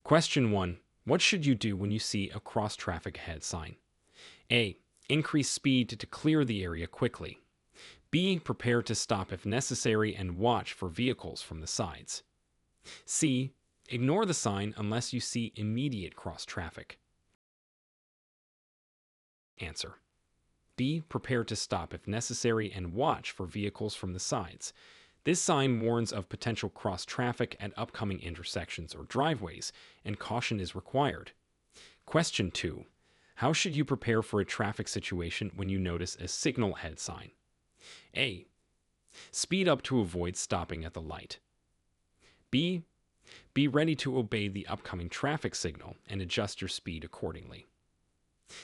Question 1. What should you do when you see a cross traffic ahead sign? A. Increase speed to clear the area quickly. B. Prepare to stop if necessary and watch for vehicles from the sides. C. Ignore the sign unless you see immediate cross traffic. Answer. B. Prepare to stop if necessary and watch for vehicles from the sides. This sign warns of potential cross traffic at upcoming intersections or driveways, and caution is required. Question 2. How should you prepare for a traffic situation when you notice a signal ahead sign? A. Speed up to avoid stopping at the light. B. Be ready to obey the upcoming traffic signal and adjust your speed accordingly.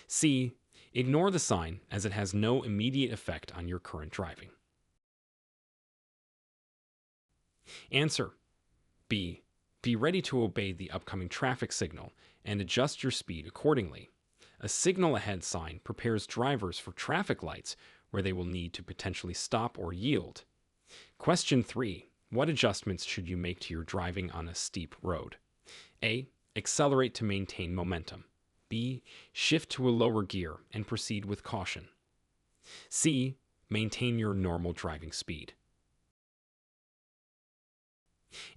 C. Ignore the sign as it has no immediate effect on your current driving. Answer. B. Be ready to obey the upcoming traffic signal and adjust your speed accordingly. A signal ahead sign prepares drivers for traffic lights where they will need to potentially stop or yield. Question 3. What adjustments should you make to your driving on a steep road? A. Accelerate to maintain momentum. B. Shift to a lower gear and proceed with caution. C. Maintain your normal driving speed.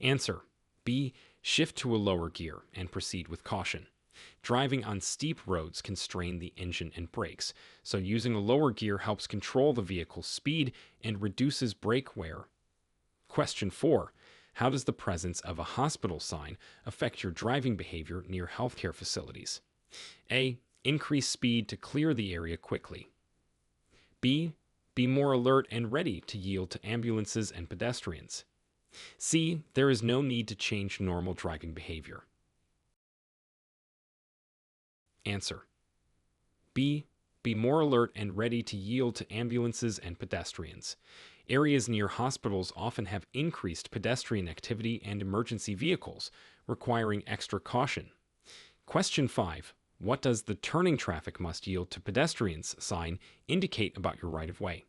Answer. B. Shift to a lower gear and proceed with caution. Driving on steep roads can strain the engine and brakes, so using a lower gear helps control the vehicle's speed and reduces brake wear. Question 4. How does the presence of a hospital sign affect your driving behavior near healthcare facilities? A. Increase speed to clear the area quickly. B. Be more alert and ready to yield to ambulances and pedestrians. C. There is no need to change normal driving behavior. Answer. B. Be more alert and ready to yield to ambulances and pedestrians. Areas near hospitals often have increased pedestrian activity and emergency vehicles, requiring extra caution. Question 5. What does the turning traffic must yield to pedestrians sign indicate about your right-of-way?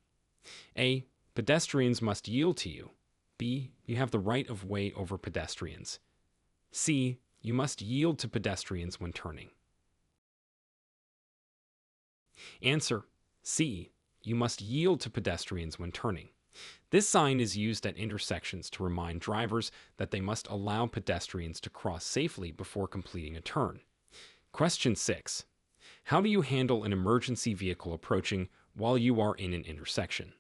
A. Pedestrians must yield to you. B. You have the right of way over pedestrians. C. You must yield to pedestrians when turning. Answer. C. You must yield to pedestrians when turning. This sign is used at intersections to remind drivers that they must allow pedestrians to cross safely before completing a turn. Question 6. How do you handle an emergency vehicle approaching while you are in an intersection?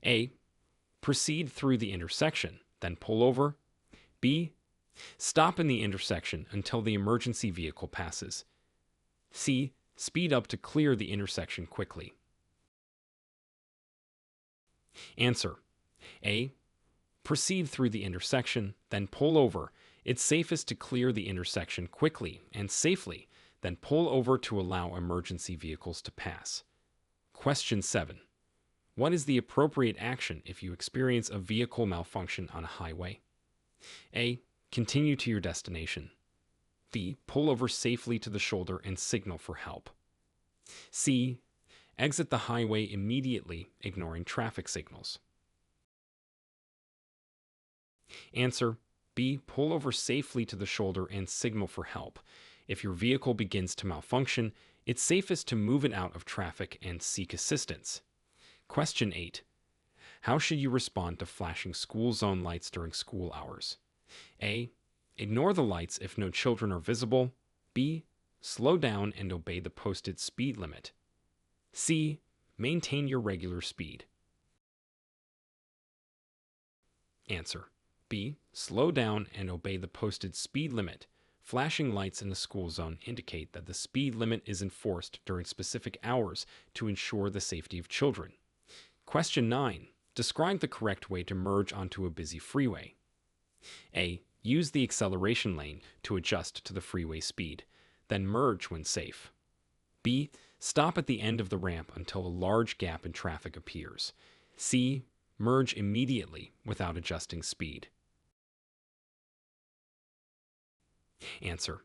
A. Proceed through the intersection, then pull over. B. Stop in the intersection until the emergency vehicle passes. C. Speed up to clear the intersection quickly. Answer. A. Proceed through the intersection, then pull over. It's safest to clear the intersection quickly and safely, then pull over to allow emergency vehicles to pass. Question 7. What is the appropriate action if you experience a vehicle malfunction on a highway? A. Continue to your destination. B. Pull over safely to the shoulder and signal for help. C. Exit the highway immediately, ignoring traffic signals. Answer. B. Pull over safely to the shoulder and signal for help. If your vehicle begins to malfunction, it's safest to move it out of traffic and seek assistance. Question 8. How should you respond to flashing school zone lights during school hours? A. Ignore the lights if no children are visible. B. Slow down and obey the posted speed limit. C. Maintain your regular speed. Answer. B. Slow down and obey the posted speed limit. Flashing lights in the school zone indicate that the speed limit is enforced during specific hours to ensure the safety of children. Question 9. Describe the correct way to merge onto a busy freeway. A. Use the acceleration lane to adjust to the freeway speed, then merge when safe. B. Stop at the end of the ramp until a large gap in traffic appears. C. Merge immediately without adjusting speed. Answer.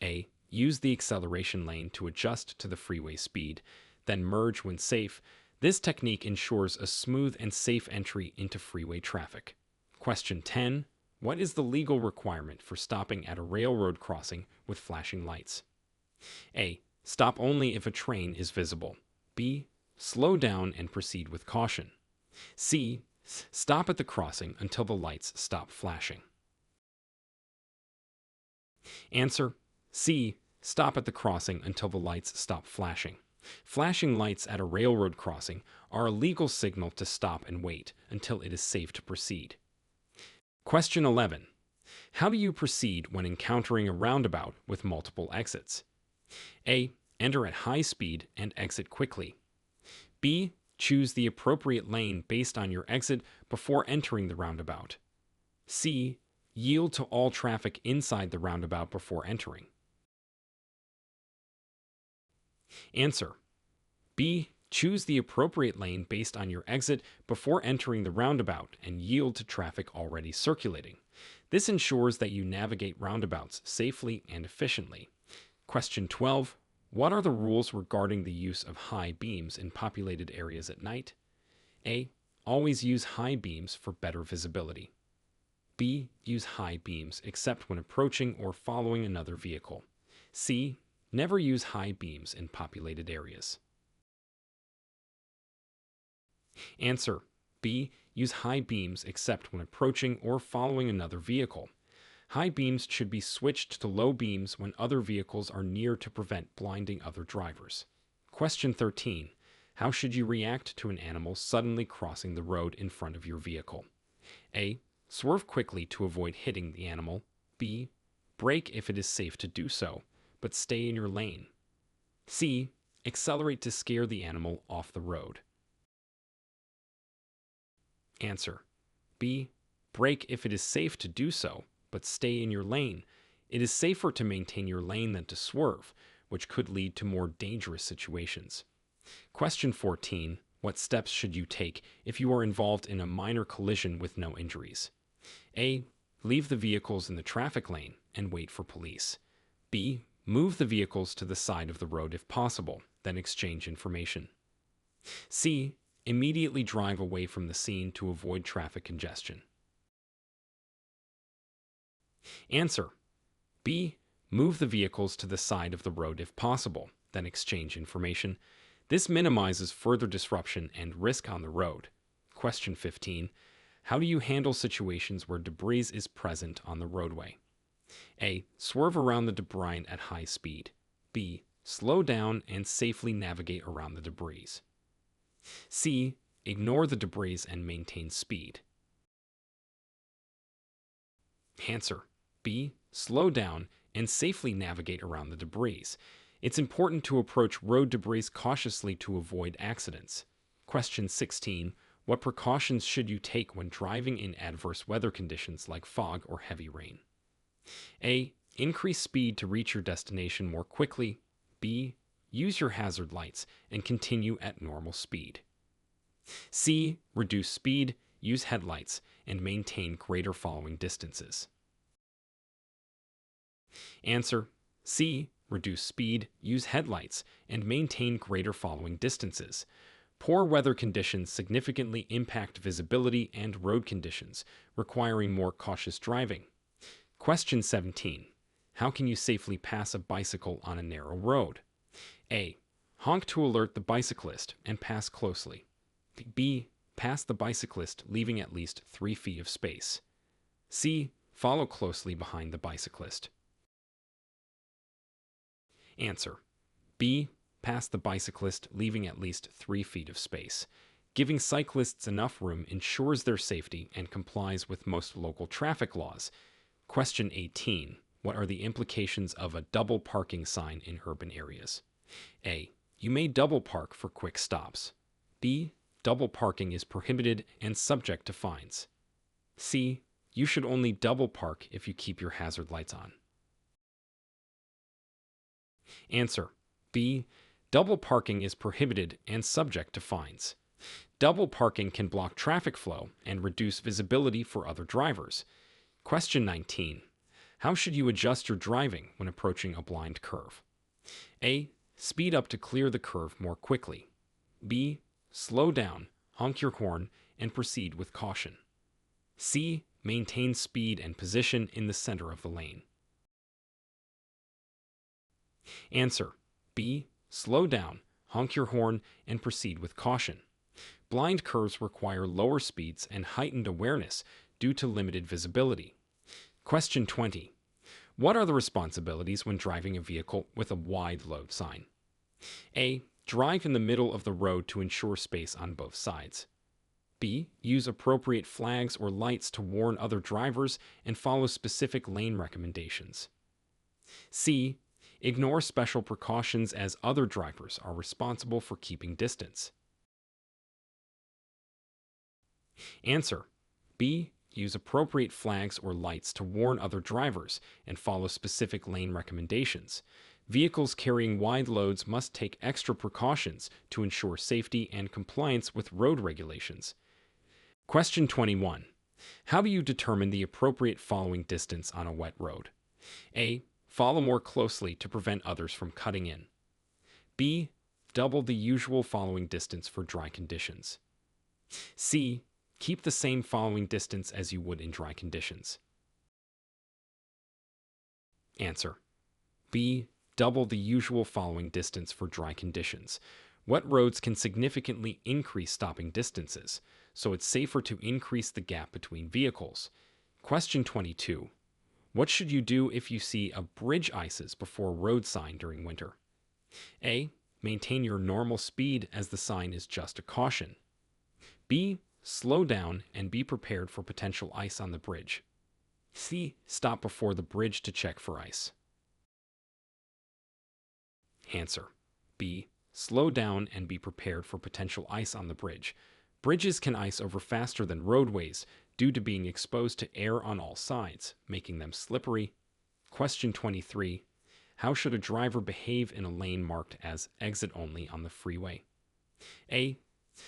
A. Use the acceleration lane to adjust to the freeway speed, then merge when safe. This technique ensures a smooth and safe entry into freeway traffic. Question 10. What is the legal requirement for stopping at a railroad crossing with flashing lights? A. Stop only if a train is visible. B. Slow down and proceed with caution. C. Stop at the crossing until the lights stop flashing. Answer: C. Stop at the crossing until the lights stop flashing. Flashing lights at a railroad crossing are a legal signal to stop and wait until it is safe to proceed. Question 11. How do you proceed when encountering a roundabout with multiple exits? A. Enter at high speed and exit quickly. B. Choose the appropriate lane based on your exit before entering the roundabout. C. Yield to all traffic inside the roundabout before entering. Answer: B. Choose the appropriate lane based on your exit before entering the roundabout and yield to traffic already circulating. This ensures that you navigate roundabouts safely and efficiently. Question 12. What are the rules regarding the use of high beams in populated areas at night? A. Always use high beams for better visibility. B. Use high beams except when approaching or following another vehicle. C. Never use high beams in populated areas. Answer: B. Use high beams except when approaching or following another vehicle. High beams should be switched to low beams when other vehicles are near to prevent blinding other drivers. Question 13. How should you react to an animal suddenly crossing the road in front of your vehicle? A. Swerve quickly to avoid hitting the animal. B. Brake if it is safe to do so, but stay in your lane. C. Accelerate to scare the animal off the road. Answer: B. Brake if it is safe to do so, but stay in your lane. It is safer to maintain your lane than to swerve, which could lead to more dangerous situations. Question 14. What steps should you take if you are involved in a minor collision with no injuries? A. Leave the vehicles in the traffic lane and wait for police. B. Move the vehicles to the side of the road if possible, then exchange information. C. Immediately drive away from the scene to avoid traffic congestion. Answer: B. Move the vehicles to the side of the road if possible, then exchange information. This minimizes further disruption and risk on the road. Question 15. How do you handle situations where debris is present on the roadway? A. Swerve around the debris at high speed. B. Slow down and safely navigate around the debris. C. Ignore the debris and maintain speed. Answer: B. Slow down and safely navigate around the debris. It's important to approach road debris cautiously to avoid accidents. Question 16. What precautions should you take when driving in adverse weather conditions like fog or heavy rain? A. Increase speed to reach your destination more quickly. B. Use your hazard lights and continue at normal speed. C. Reduce speed, use headlights, and maintain greater following distances. Answer: C. Reduce speed, use headlights, and maintain greater following distances. Poor weather conditions significantly impact visibility and road conditions, requiring more cautious driving. Question 17. How can you safely pass a bicycle on a narrow road? A. Honk to alert the bicyclist and pass closely. B. Pass the bicyclist, leaving at least 3 feet of space. C. Follow closely behind the bicyclist. Answer: B. Pass the bicyclist, leaving at least 3 feet of space. Giving cyclists enough room ensures their safety and complies with most local traffic laws. Question 18. What are the implications of a double parking sign in urban areas? A. You may double park for quick stops. B. Double parking is prohibited and subject to fines. C. You should only double park if you keep your hazard lights on. Answer: B. Double parking is prohibited and subject to fines. Double parking can block traffic flow and reduce visibility for other drivers. Question 19. How should you adjust your driving when approaching a blind curve? A. Speed up to clear the curve more quickly. B. Slow down, honk your horn, and proceed with caution. C. Maintain speed and position in the center of the lane. Answer: B. Slow down, honk your horn, and proceed with caution. Blind curves require lower speeds and heightened awareness due to limited visibility. Question 20. What are the responsibilities when driving a vehicle with a wide load sign? A. Drive in the middle of the road to ensure space on both sides. B. Use appropriate flags or lights to warn other drivers and follow specific lane recommendations. C. Ignore special precautions as other drivers are responsible for keeping distance. Answer: B. Use appropriate flags or lights to warn other drivers and follow specific lane recommendations. Vehicles carrying wide loads must take extra precautions to ensure safety and compliance with road regulations. Question 21. How do you determine the appropriate following distance on a wet road? A. Follow more closely to prevent others from cutting in. B. Double the usual following distance for dry conditions. C. Keep the same following distance as you would in dry conditions. Answer: B. Double the usual following distance for dry conditions. Wet roads can significantly increase stopping distances, so it's safer to increase the gap between vehicles. Question 22. What should you do if you see a bridge ices before a road sign during winter? A. Maintain your normal speed as the sign is just a caution. B. Slow down and be prepared for potential ice on the bridge. C. Stop before the bridge to check for ice. Answer: B. Slow down and be prepared for potential ice on the bridge. Bridges can ice over faster than roadways due to being exposed to air on all sides, making them slippery. Question 23. How should a driver behave in a lane marked as exit only on the freeway? A.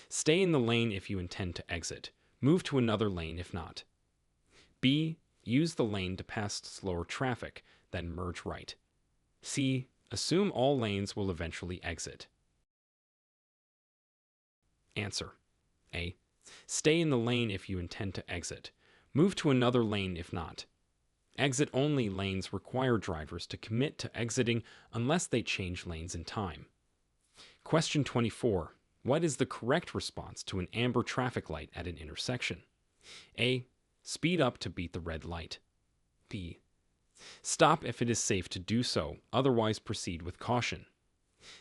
Stay in the lane if you intend to exit. Move to another lane if not. B. Use the lane to pass slower traffic, then merge right. C. Assume all lanes will eventually exit. Answer: A. Stay in the lane if you intend to exit. Move to another lane if not. Exit-only lanes require drivers to commit to exiting unless they change lanes in time. Question 24. What is the correct response to an amber traffic light at an intersection? A. Speed up to beat the red light. B. Stop if it is safe to do so, otherwise proceed with caution.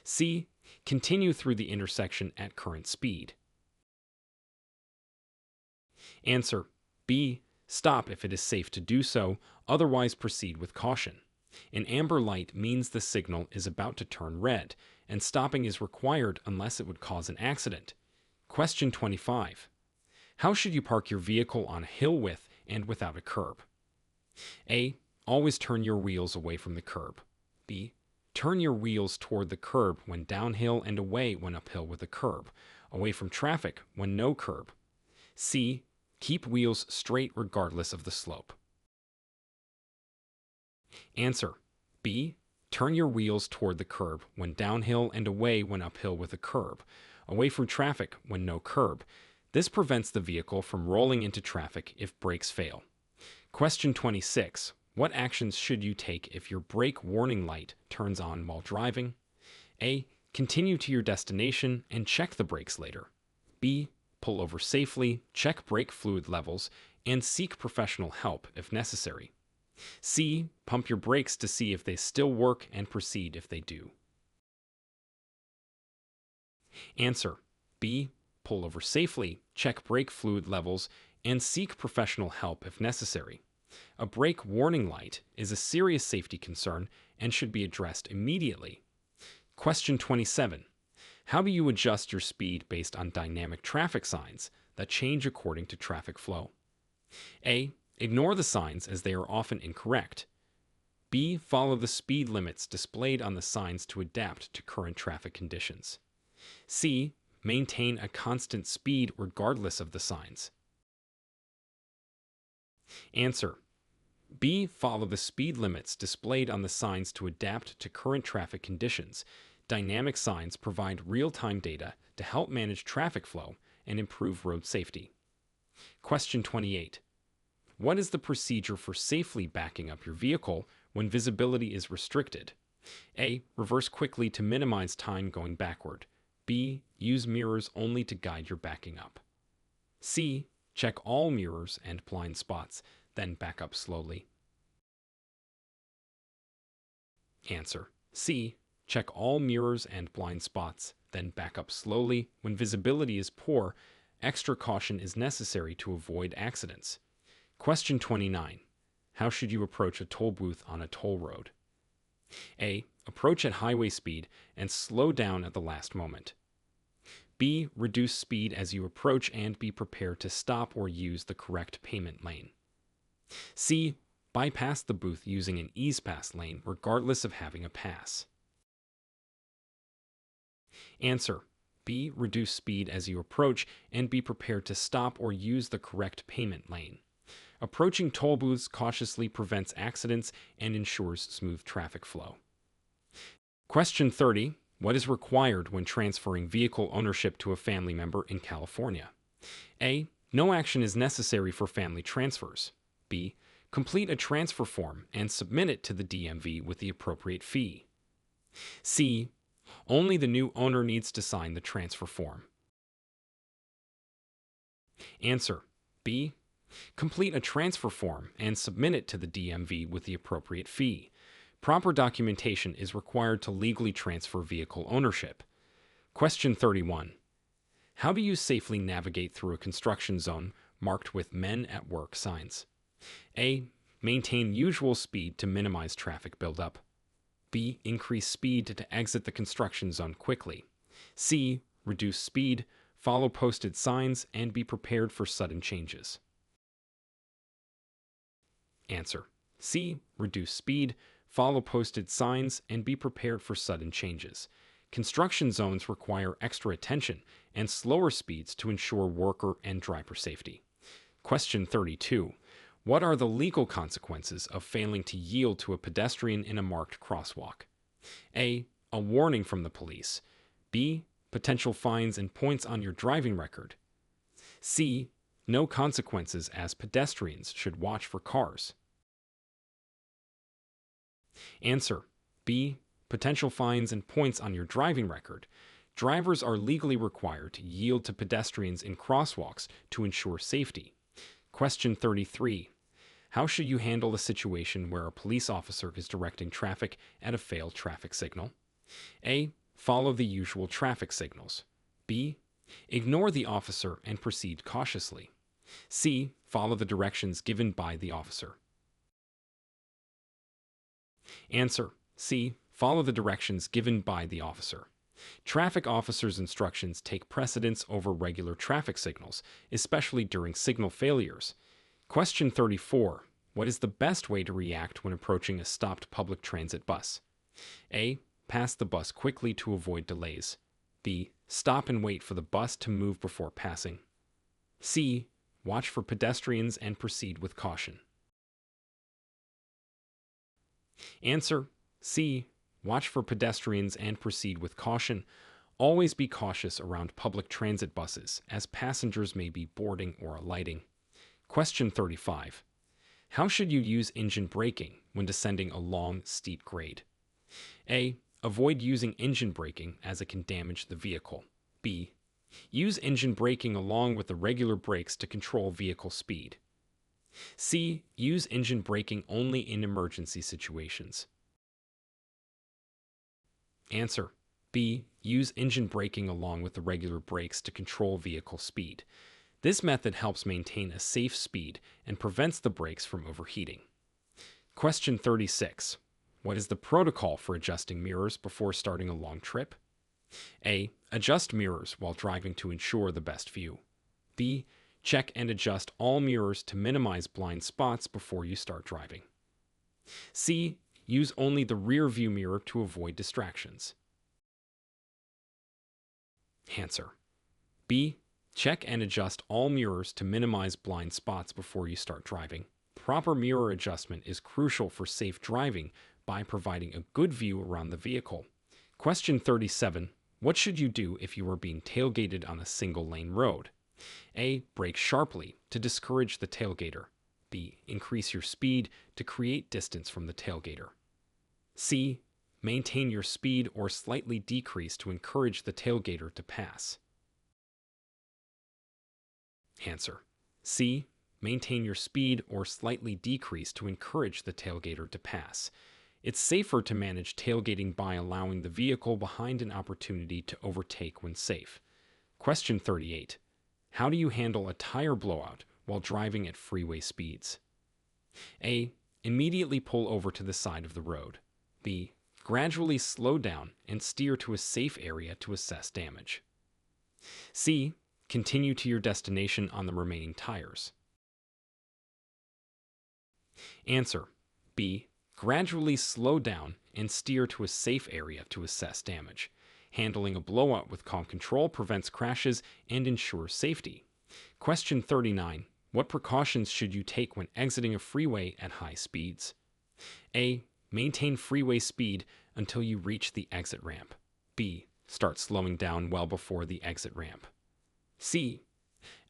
C. Continue through the intersection at current speed. Answer: B. Stop if it is safe to do so, otherwise proceed with caution. An amber light means the signal is about to turn red, and stopping is required unless it would cause an accident. Question 25. How should you park your vehicle on a hill with and without a curb? A. Always turn your wheels away from the curb. B. Turn your wheels toward the curb when downhill and away when uphill with a curb, away from traffic when no curb. C. Keep wheels straight regardless of the slope. Answer: B. Turn your wheels toward the curb when downhill and away when uphill with a curb, away from traffic when no curb. This prevents the vehicle from rolling into traffic if brakes fail. Question 26. What actions should you take if your brake warning light turns on while driving? A. Continue to your destination and check the brakes later. B. Pull over safely, check brake fluid levels, and seek professional help if necessary. C. Pump your brakes to see if they still work and proceed if they do. Answer: B. Pull over safely, check brake fluid levels, and seek professional help if necessary. A brake warning light is a serious safety concern and should be addressed immediately. Question 27. How do you adjust your speed based on dynamic traffic signs that change according to traffic flow? A. Ignore the signs as they are often incorrect. B. Follow the speed limits displayed on the signs to adapt to current traffic conditions. C. Maintain a constant speed regardless of the signs. Answer: B. Follow the speed limits displayed on the signs to adapt to current traffic conditions. Dynamic signs provide real-time data to help manage traffic flow and improve road safety. Question 28. What is the procedure for safely backing up your vehicle when visibility is restricted? A. Reverse quickly to minimize time going backward. B. Use mirrors only to guide your backing up. C. Check all mirrors and blind spots, then back up slowly. Answer. C. Check all mirrors and blind spots, then back up slowly. When visibility is poor, extra caution is necessary to avoid accidents. Question 29. How should you approach a toll booth on a toll road? A. Approach at highway speed and slow down at the last moment. B. Reduce speed as you approach and be prepared to stop or use the correct payment lane. C. Bypass the booth using an ease pass lane regardless of having a pass. Answer. B. Reduce speed as you approach and be prepared to stop or use the correct payment lane. Approaching toll booths cautiously prevents accidents and ensures smooth traffic flow. Question 30. What is required when transferring vehicle ownership to a family member in California? A. No action is necessary for family transfers. B. Complete a transfer form and submit it to the DMV with the appropriate fee. C. Only the new owner needs to sign the transfer form. Answer. B. Complete a transfer form and submit it to the DMV with the appropriate fee. Proper documentation is required to legally transfer vehicle ownership. Question 31. How do you safely navigate through a construction zone marked with men at work signs? A. Maintain usual speed to minimize traffic buildup. B. Increase speed to exit the construction zone quickly. C. Reduce speed, follow posted signs, and be prepared for sudden changes. Answer. C. Reduce speed, follow posted signs, and be prepared for sudden changes. Construction zones require extra attention and slower speeds to ensure worker and driver safety. Question 32. What are the legal consequences of failing to yield to a pedestrian in a marked crosswalk? A. A warning from the police. B. Potential fines and points on your driving record. C. No consequences as pedestrians should watch for cars. Answer. B. Potential fines and points on your driving record. Drivers are legally required to yield to pedestrians in crosswalks to ensure safety. Question 33. How should you handle a situation where a police officer is directing traffic at a failed traffic signal? A. Follow the usual traffic signals. B. Ignore the officer and proceed cautiously. C. Follow the directions given by the officer. Answer. C. Follow the directions given by the officer. Traffic officers' instructions take precedence over regular traffic signals, especially during signal failures. Question 34. What is the best way to react when approaching a stopped public transit bus? A. Pass the bus quickly to avoid delays. B. Stop and wait for the bus to move before passing. C. Watch for pedestrians and proceed with caution. Answer. C. Watch for pedestrians and proceed with caution. Always be cautious around public transit buses, as passengers may be boarding or alighting. Question 35. How should you use engine braking when descending a long, steep grade? A. Avoid using engine braking as it can damage the vehicle. B. Use engine braking along with the regular brakes to control vehicle speed. C. Use engine braking only in emergency situations. Answer. B. Use engine braking along with the regular brakes to control vehicle speed. This method helps maintain a safe speed and prevents the brakes from overheating. Question 36. What is the protocol for adjusting mirrors before starting a long trip? A. Adjust mirrors while driving to ensure the best view. B. Check and adjust all mirrors to minimize blind spots before you start driving. C. Use only the rear view mirror to avoid distractions. Answer. B. Check and adjust all mirrors to minimize blind spots before you start driving. Proper mirror adjustment is crucial for safe driving by providing a good view around the vehicle. Question 37. What should you do if you are being tailgated on a single-lane road? A. Brake sharply to discourage the tailgater. B. Increase your speed to create distance from the tailgater. C. Maintain your speed or slightly decrease to encourage the tailgater to pass. Answer: C. Maintain your speed or slightly decrease to encourage the tailgater to pass. It's safer to manage tailgating by allowing the vehicle behind an opportunity to overtake when safe. Question 38. How do you handle a tire blowout while driving at freeway speeds? A. Immediately pull over to the side of the road. B. Gradually slow down and steer to a safe area to assess damage. C. Continue to your destination on the remaining tires. Answer: B. Gradually slow down and steer to a safe area to assess damage. Handling a blowout with calm control prevents crashes and ensures safety. Question 39. What precautions should you take when exiting a freeway at high speeds? A. Maintain freeway speed until you reach the exit ramp. B. Start slowing down well before the exit ramp. C.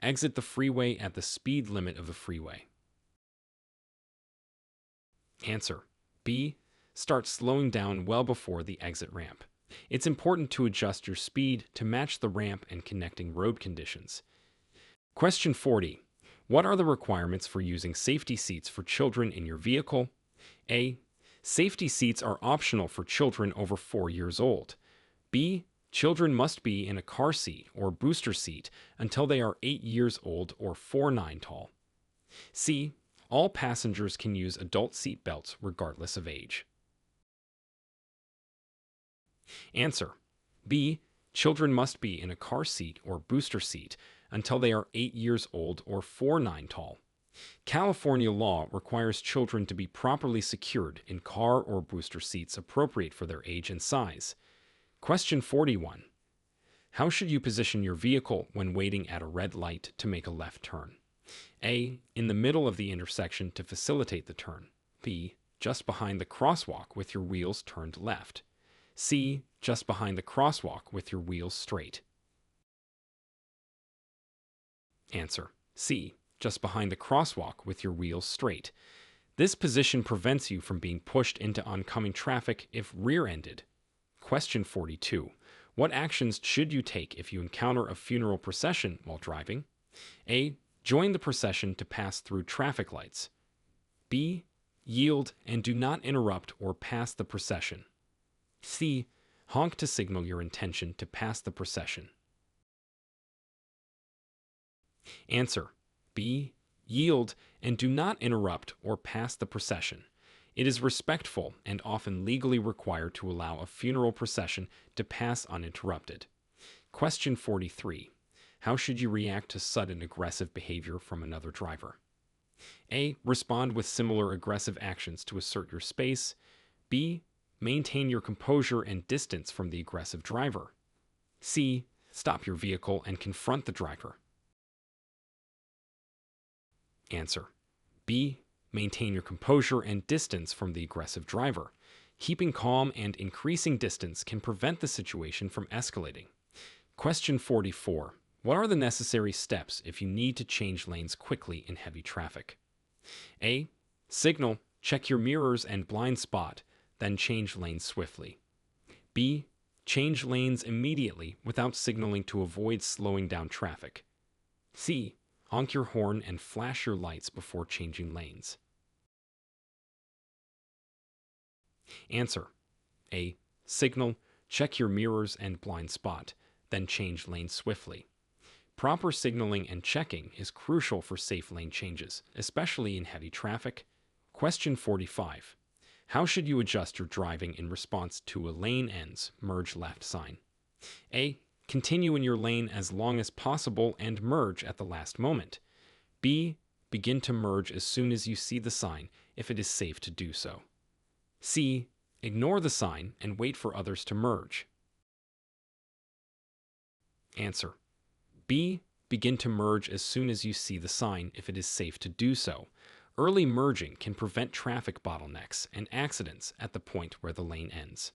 Exit the freeway at the speed limit of the freeway. Answer: B. Start slowing down well before the exit ramp. It's important to adjust your speed to match the ramp and connecting road conditions. Question 40. What are the requirements for using safety seats for children in your vehicle? A. Safety seats are optional for children over 4 years old. B. Children must be in a car seat or booster seat until they are 8 years old or 4'9" tall. C. All passengers can use adult seat belts regardless of age. Answer: B. Children must be in a car seat or booster seat until they are 8 years old or 4'9" tall. California law requires children to be properly secured in car or booster seats appropriate for their age and size. Question 41. How should you position your vehicle when waiting at a red light to make a left turn? A. In the middle of the intersection to facilitate the turn. B. Just behind the crosswalk with your wheels turned left. C. Just behind the crosswalk with your wheels straight. Answer: C. Just behind the crosswalk with your wheels straight. This position prevents you from being pushed into oncoming traffic if rear-ended. Question 42. What actions should you take if you encounter a funeral procession while driving? A. Join the procession to pass through traffic lights. B. Yield and do not interrupt or pass the procession. C. Honk to signal your intention to pass the procession. Answer: B. Yield and do not interrupt or pass the procession. It is respectful and often legally required to allow a funeral procession to pass uninterrupted. Question 43. How should you react to sudden aggressive behavior from another driver? A. Respond with similar aggressive actions to assert your space. B. Maintain your composure and distance from the aggressive driver. C. Stop your vehicle and confront the driver. Answer: B. Maintain your composure and distance from the aggressive driver. Keeping calm and increasing distance can prevent the situation from escalating. Question 44. What are the necessary steps if you need to change lanes quickly in heavy traffic? A. Signal, check your mirrors and blind spot, then change lanes swiftly. B. Change lanes immediately without signaling to avoid slowing down traffic. C. Honk your horn and flash your lights before changing lanes. Answer: A. Signal, check your mirrors and blind spot, then change lanes swiftly. Proper signaling and checking is crucial for safe lane changes, especially in heavy traffic. Question 45. How should you adjust your driving in response to a lane ends, merge left sign? A. Continue in your lane as long as possible and merge at the last moment. B. Begin to merge as soon as you see the sign if it is safe to do so. C. Ignore the sign and wait for others to merge. Answer: B. Begin to merge as soon as you see the sign if it is safe to do so. Early merging can prevent traffic bottlenecks and accidents at the point where the lane ends.